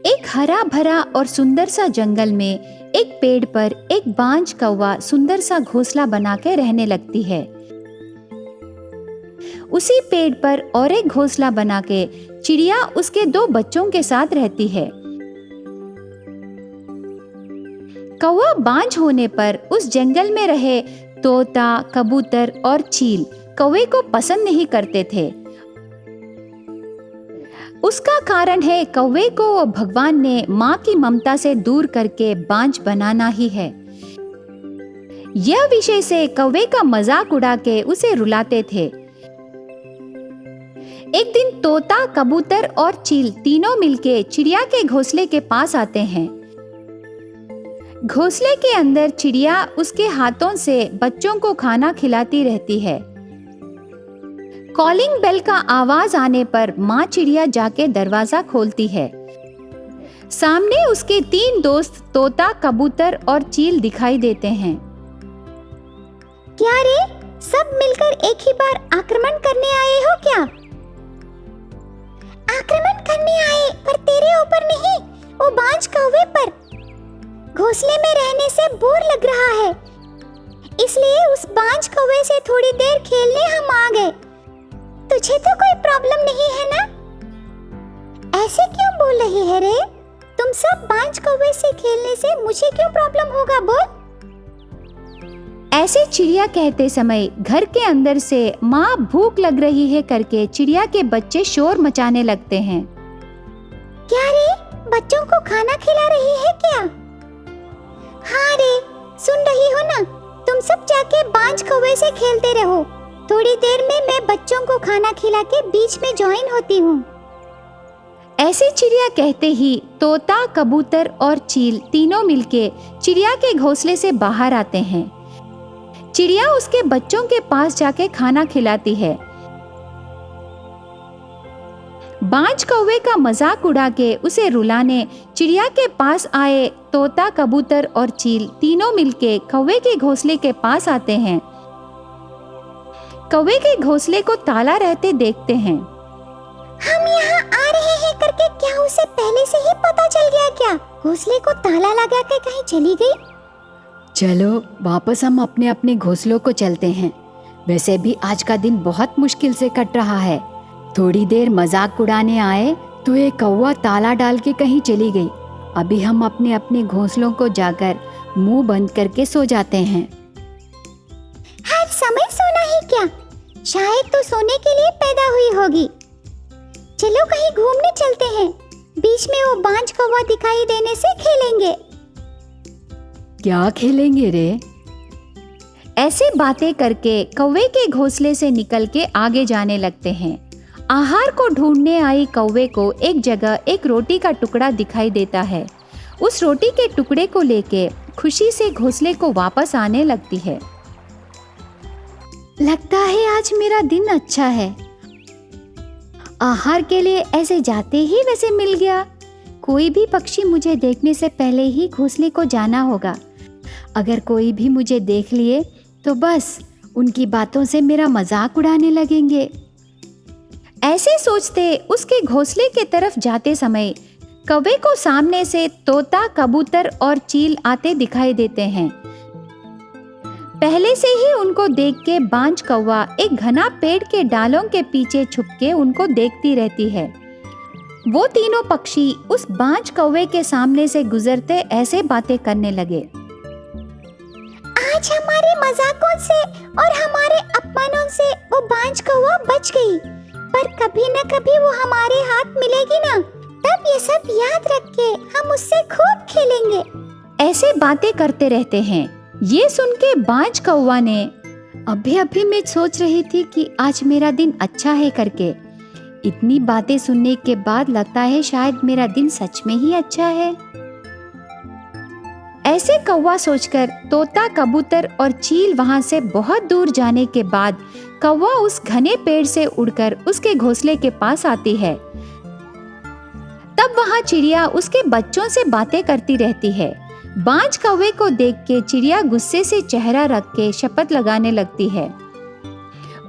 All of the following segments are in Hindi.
एक हरा भरा और सुंदर सा जंगल में एक पेड़ पर एक बांझ कौवा सुंदर सा घोंसला बना के रहने लगती है। उसी पेड़ पर और एक घोंसला बना के चिड़िया उसके 2 बच्चों के साथ रहती है। कौवा बांझ होने पर उस जंगल में रहे तोता, कबूतर और चील कौवे को पसंद नहीं करते थे। उसका कारण है कौवे को भगवान ने माँ की ममता से दूर करके बांझ बनाना ही है। यह विषय से कौवे का मजाक उड़ा के उसे रुलाते थे। एक दिन तोता, कबूतर और चील तीनों मिलके चिड़िया के घोंसले के पास आते हैं। घोंसले के अंदर चिड़िया उसके हाथों से बच्चों को खाना खिलाती रहती है। कॉलिंग बेल का आवाज आने पर माँ चिड़िया जाके दरवाजा खोलती है। सामने उसके 3 दोस्त तोता, कबूतर और चील दिखाई देते हैं। क्या रे, सब मिलकर एक ही बार आक्रमण करने आए हो क्या? आक्रमण करने आए, पर तेरे ऊपर नहीं, वो बांझ कौवे पर। घोंसले में रहने से बोर लग रहा है, इसलिए उस बांझ कौवे से थोड़ी देर खेलने हम आ गए। तुझे तो कोई प्रॉब्लम नहीं है ना? ऐसे क्यों बोल रही है रे? तुम सब बांझ कौवे से खेलने से मुझे क्यों प्रॉब्लम होगा, बोल? ऐसे चिड़िया कहते समय घर के अंदर से माँ भूख लग रही है करके चिड़िया के बच्चे शोर मचाने लगते हैं। क्या रे, बच्चों को खाना खिला रही है क्या? हाँ रे, सुन रही हो ना? तुम सब जाके बांझ कौवे से खेलते रहो। थोड़ी देर में मैं बच्चों को खाना खिला के बीच में ज्वाइन होती हूँ। ऐसे चिड़िया कहते ही तोता, कबूतर और चील तीनों मिलके चिड़िया के घोंसले से बाहर आते हैं। चिड़िया उसके बच्चों के पास जाके खाना खिलाती है। बांझ कौवे का मजाक उड़ा के उसे रुलाने चिड़िया के पास आए तोता, कबूतर और चील तीनों मिलके कौवे के घोंसले के पास आते हैं। कौवे के घोंसले को ताला रहते देखते हैं। हम यहाँ आ रहे हैं करके क्या उसे पहले से ही पता चल गया क्या? घोंसले को ताला लगा के कहीं चली गई? चलो वापस हम अपने अपने घोंसलों को चलते हैं। वैसे भी आज का दिन बहुत मुश्किल से कट रहा है। थोड़ी देर मजाक उड़ाने आए तो एक कौवा ताला डाल के कहीं चली गई। अभी हम अपने अपने घोंसलों को जाकर मुंह बंद करके सो जाते हैं। हर समय सोना ही क्या? शायद तो सोने के लिए पैदा हुई होगी। चलो कहीं घूमने चलते हैं। बीच में वो बांझ कौवा दिखाई देने से खेलेंगे। क्या खेलेंगे रे? ऐसे बातें करके कौवे के घोंसले से निकल के आगे जाने लगते हैं। आहार को ढूंढने आई कौवे को एक जगह एक रोटी का टुकड़ा दिखाई देता है। उस रोटी के टुकड़े को लेके खुशी से घोंसले को वापस आने लगती है। लगता है आज मेरा दिन अच्छा है। आहार के लिए ऐसे जाते ही वैसे मिल गया। कोई भी पक्षी मुझे देखने से पहले ही घोंसले को जाना होगा। अगर कोई भी मुझे देख लिए तो बस उनकी बातों से मेरा मजाक उड़ाने लगेंगे। ऐसे सोचते उसके घोंसले के तरफ जाते समय कौवे को सामने से तोता, कबूतर और चील आते दिखाई देते हैं। पहले से ही उनको देख के बांझ कौवा एक घना पेड़ के डालों के पीछे छुपके उनको देखती रहती है। वो तीनों पक्षी उस बांझ कौवे के सामने से गुजरते ऐसे बातें करने लगे। आज हमारे मजाकों से और हमारे अपमानों से वो बांझ कौवा बच गई, पर कभी न कभी वो हमारे हाथ मिलेगी ना, तब ये सब याद रख के हम उससे खूब खेलेंगे। ऐसे बातें करते रहते हैं। ये सुन के बांझ कौवा ने अभी मैं सोच रही थी कि आज मेरा दिन अच्छा है करके। इतनी बातें सुनने के बाद लगता है शायद मेरा दिन सच में ही अच्छा है। ऐसे कौवा सोचकर तोता, कबूतर और चील वहां से बहुत दूर जाने के बाद कौवा उस घने पेड़ से उड़कर उसके घोंसले के पास आती है। तब वहां चिड़िया उसके बच्चों से बातें करती रहती है। बांझ कौवे को देख के चिड़िया गुस्से से चेहरा रख के शपथ लगाने लगती है।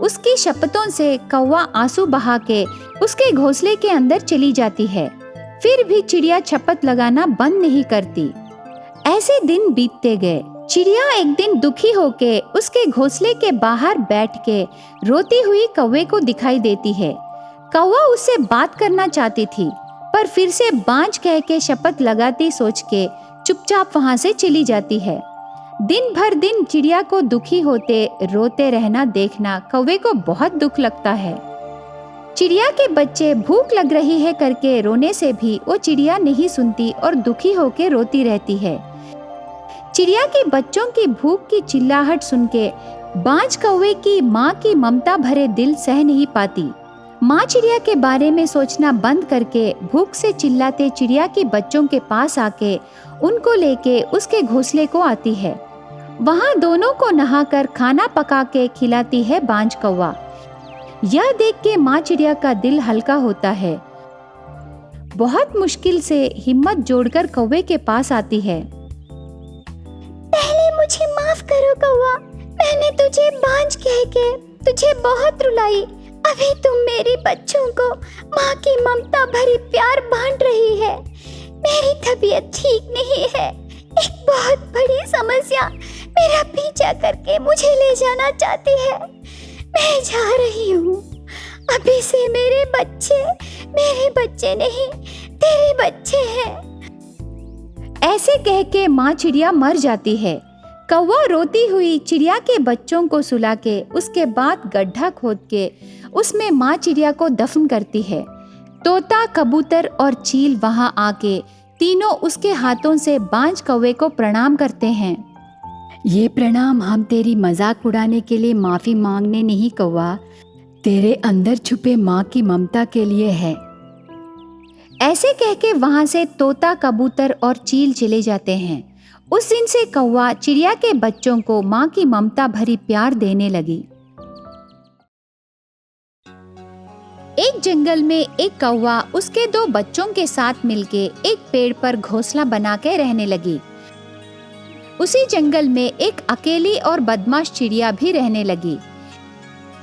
उसकी शपथों से कौवा आंसू बहा के उसके घोंसले के अंदर चली जाती है। फिर भी चिड़िया शपथ लगाना बंद नहीं करती। ऐसे दिन बीतते गए। चिड़िया एक दिन दुखी होके उसके घोंसले के बाहर बैठ के रोती हुई कौवे को दिखाई देती है। कौवा उससे बात करना चाहती थी, पर फिर से बांझ कह के शपथ लगाती सोच के चुपचाप वहां से चली जाती है। दिन भर दिन चिड़िया को दुखी होते रोते रहना देखना कौवे को बहुत दुख लगता है। चिड़िया के बच्चे भूख लग रही है करके रोने से भी वो चिड़िया नहीं सुनती और दुखी होके रोती रहती है। चिड़िया के बच्चों की भूख की चिल्लाहट सुन के बांझ कौवे की माँ की ममता भरे दिल सह नहीं पाती। माँ चिड़िया के बारे में सोचना बंद करके भूख से चिल्लाते चिड़िया के बच्चों के पास आके उनको लेके उसके घोंसले को आती है। वहाँ दोनों को नहाकर खाना पका के खिलाती है बांझ कौवा। यह देख के माँ चिड़िया का दिल हल्का होता है। बहुत मुश्किल से हिम्मत जोड़कर कौवे के पास आती है। पहले मुझे माफ करो कौवा, मैंने तुझे बांझ कह के तुझे बहुत रुलाई। अभी तुम मेरे बच्चों को माँ की ममता भरी प्यार बांट रही है। मेरी तबीयत ठीक नहीं है। एक बहुत बड़ी समस्या मेरा पीछा करके मुझे ले जाना चाहती है। मैं जा रही हूँ। अभी से मेरे बच्चे नहीं, तेरे बच्चे हैं। ऐसे कह के माँ चिड़िया मर जाती है। कौवा रोती हुई चिड़िया के बच्चों को सुला के उसके बाद गड्ढा खोद के उसमें माँ चिड़िया को दफन करती है। तोता, कबूतर और चील वहां आके तीनों उसके हाथों से बांझ कौवे को प्रणाम करते हैं। ये प्रणाम हम तेरी मजाक उड़ाने के लिए माफी मांगने नहीं कौवा, तेरे अंदर छुपे माँ की ममता के लिए है। ऐसे कह के वहां से तोता, कबूतर और चील चले जाते हैं। उस दिन से कौवा चिड़िया के बच्चों को माँ की ममता भरी प्यार देने लगी। एक जंगल में एक कौवा उसके 2 बच्चों के साथ मिलके एक पेड़ पर घोंसला बना के रहने लगी। उसी जंगल में एक अकेली और बदमाश चिड़िया भी रहने लगी।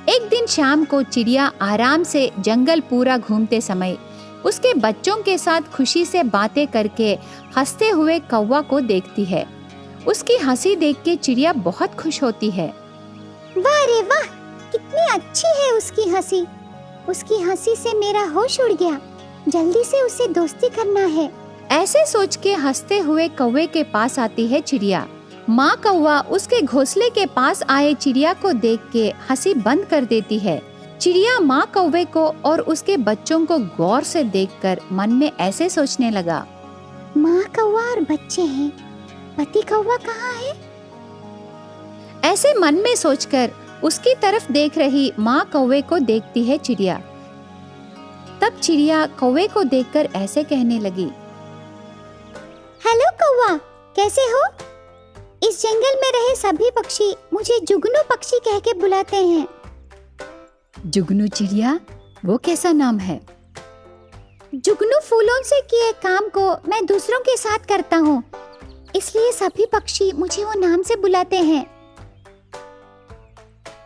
एक दिन शाम को चिड़िया आराम से जंगल पूरा घूमते समय उसके बच्चों के साथ खुशी से बातें करके हंसते हुए कौवा को देखती है। उसकी हंसी देख के चिड़िया बहुत खुश होती है। वाह रे वाह, कितनी अच्छी है उसकी हंसी। उसकी हंसी से मेरा होश उड़ गया। जल्दी से उससे दोस्ती करना है। ऐसे सोच के हंसते हुए कौवे के पास आती है चिड़िया। माँ कौवा उसके घोंसले के पास आए चिड़िया को देख के हंसी बंद कर देती है। चिड़िया माँ कौवे को और उसके बच्चों को गौर से देखकर मन में ऐसे सोचने लगा, माँ कौवा और बच्चे हैं, पति कौवा कहाँ है? ऐसे मन में सोचकर उसकी तरफ देख रही माँ कौवे को देखती है चिड़िया। तब चिड़िया कौवे को देखकर ऐसे कहने लगी, हेलो कौवा, कैसे हो? इस जंगल में रहे सभी पक्षी मुझे जुगनू पक्षी कह के बुलाते हैं। जुगनू चिड़िया, वो कैसा नाम है? जुगनू फूलों से किए काम को मैं दूसरों के साथ करता हूँ, इसलिए सभी पक्षी मुझे वो नाम से बुलाते हैं।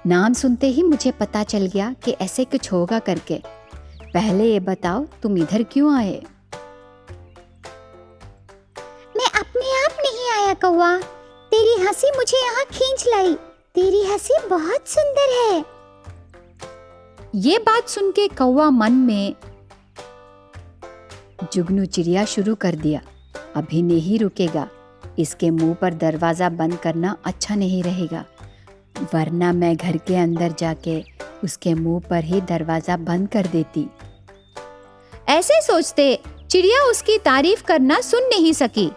नाम सुनते ही मुझे पता चल गया कि ऐसे कुछ होगा करके। पहले ये बताओ, तुम इधर क्यों आए? मैं अपने आप नहीं आया कौवा, तेरी हंसी मुझे यहाँ खींच लाई। तेरी हंसी बहुत सुंदर है। ये बात सुन के कौवा मन में जुगनू चिड़िया शुरू कर दिया, अभी नहीं रुकेगा। इसके मुंह पर दरवाजा बंद करना अच्छा नहीं रहेगा, वरना मैं घर के अंदर जाके उसके मुंह पर ही दरवाजा बंद कर देती। ऐसे सोचते चिड़िया उसकी तारीफ करना सुन नहीं सकी।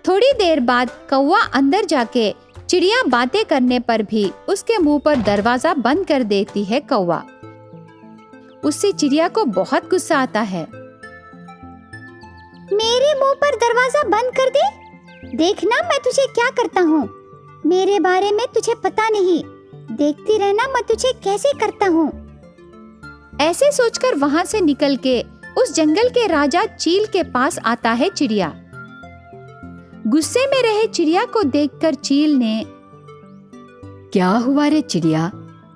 थोड़ी देर बाद कौवा अंदर जाके चिड़िया बातें करने पर भी उसके मुंह पर दरवाजा बंद कर देती है कौवा। उससे चिड़िया को बहुत गुस्सा आता है। मेरे मुंह पर दरवाजा बंद कर दे? देखना मैं तुझे क्या करता हूँ। मेरे बारे में तुझे पता नहीं, देखती रहना मैं तुझे कैसे करता हूँ। ऐसे सोचकर वहां से निकल के उस जंगल के राजा चील के पास आता है चिड़िया। गुस्से में रहे चिड़िया को देखकर चील ने, क्या हुआ रे चिड़िया,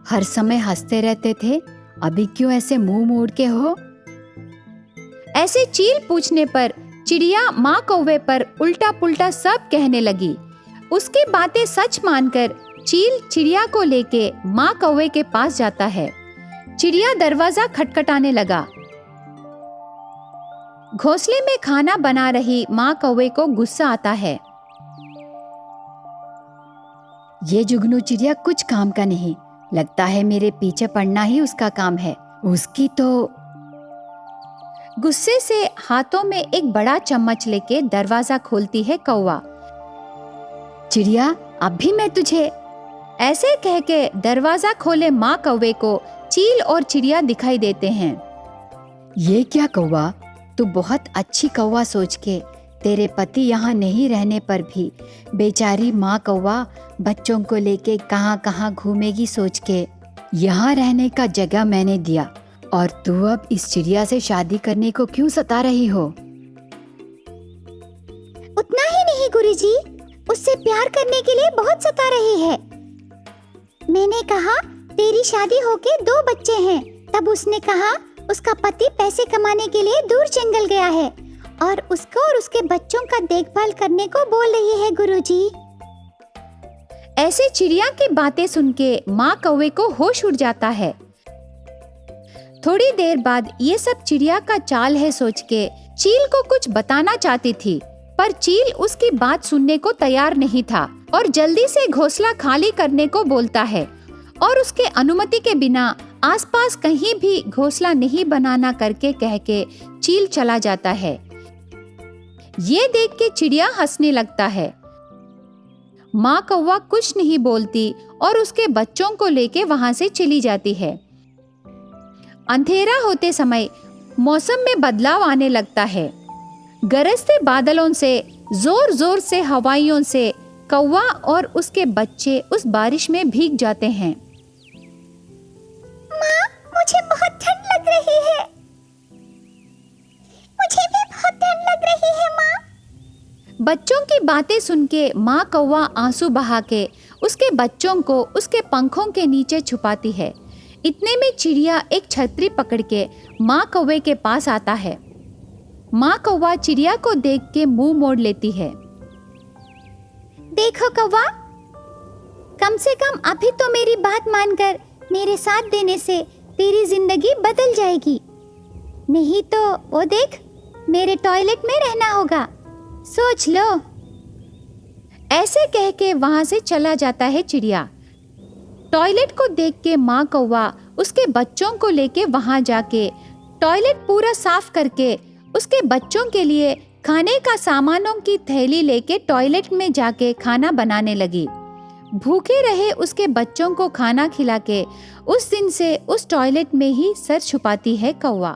हर समय हंसते रहते थे, अभी क्यों ऐसे मुंह मोड़ के हो? ऐसे चील पूछने पर चिड़िया माँ कौवे पर उल्टा पुल्टा सब कहने लगी। उसकी बातें सच मानकर चील चिड़िया को लेके माँ कौवे के पास जाता है। चिड़िया दरवाजा खटखटाने लगा। घोंसले में खाना बना रही माँ कौवे को गुस्सा आता है। ये जुगनू चिड़िया कुछ काम का नहीं, लगता है मेरे पीछे पड़ना ही उसका काम है। उसकी तो गुस्से से हाथों में एक बड़ा चम्मच लेके दरवाजा खोलती है कौवा। चिड़िया अब भी मैं तुझे, ऐसे कह के दरवाजा खोले माँ कौवे को चील और चिड़िया दिखाई देते हैं। ये क्या कौवा, तू बहुत अच्छी कौवा सोच के तेरे पति यहाँ नहीं रहने पर भी बेचारी माँ कौवा बच्चों को लेके कहाँ कहाँ घूमेगी सोच के यहाँ रहने का जगह मैंने दिया, और तू अब इस चिड़िया से शादी करने को क्यों सता रही हो? उतना ही नहीं गुरुजी, उससे प्यार करने के लिए बहुत सता रही है। मैंने कहा तेरी शादी होके 2 बच्चे हैं, तब उसने कहा उसका पति पैसे कमाने के लिए दूर जंगल गया है और उसको और उसके बच्चों का देखभाल करने को बोल रही है गुरुजी। ऐसे चिड़िया की बातें सुन के माँ कौवे को होश उड़ जाता है। थोड़ी देर बाद ये सब चिड़िया का चाल है सोच के चील को कुछ बताना चाहती थी, पर चील उसकी बात सुनने को तैयार नहीं था और जल्दी से घोंसला खाली करने को बोलता है और उसके अनुमति के बिना आसपास कहीं भी घोंसला नहीं बनाना करके कह के चील चला जाता है। ये देख के चिड़िया हंसने लगता है। माँ कौवा कुछ नहीं बोलती और उसके बच्चों को लेके वहां से चली जाती है। अंधेरा होते समय मौसम में बदलाव आने लगता है। गरजते बादलों से, जोर जोर से हवाइयों से कौवा और उसके बच्चे उस बारिश में भीग जाते हैं। माँ, मुझे बहुत ठंड लग रही है। मुझे भी बहुत ठंड लग रही है माँ। बच्चों की बातें सुन के माँ कौवा आंसू बहा के उसके बच्चों को उसके पंखों के नीचे छुपाती है। इतने में चिड़िया एक छतरी पकड़ के माँ कौवे के पास आता है। माँ कौवा चिड़िया को देख के मुंह मोड़ लेती है। देखो कौवा, कम से कम अभी तो मेरी बात मानकर मेरे साथ देने से तेरी जिंदगी बदल जाएगी, नहीं तो वो देख मेरे टॉयलेट में रहना होगा, सोच लो। ऐसे कह के वहां से चला जाता है चिड़िया। टॉयलेट को देख के माँ कौवा उसके बच्चों को लेके वहां जाके टॉयलेट पूरा साफ करके उसके बच्चों के लिए खाने का सामानों की थैली लेके टॉयलेट में जाके खाना बनाने लगी। भूखे रहे उसके बच्चों को खाना खिला के उस दिन से उस टॉयलेट में ही सर छुपाती है कौवा।